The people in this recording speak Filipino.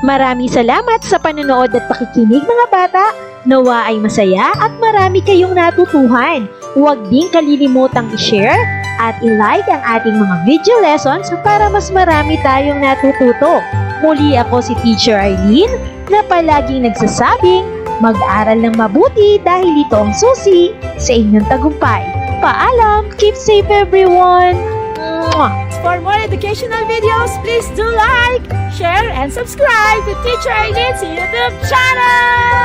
Maraming salamat sa panonood at pakikinig mga bata. Nawa ay masaya at marami kayong natutuhan. Huwag din kalilimutang i-share at i-like ang ating mga video lessons para mas marami tayong natututo. Muli ako si Teacher Arlene na palaging nagsasabing mag-aral ng mabuti dahil ito ang susi sa inyong tagumpay. Paalam! Keep safe everyone! Mwah! For more educational videos, please do like, share, and subscribe to Teacher Arlene's YouTube channel!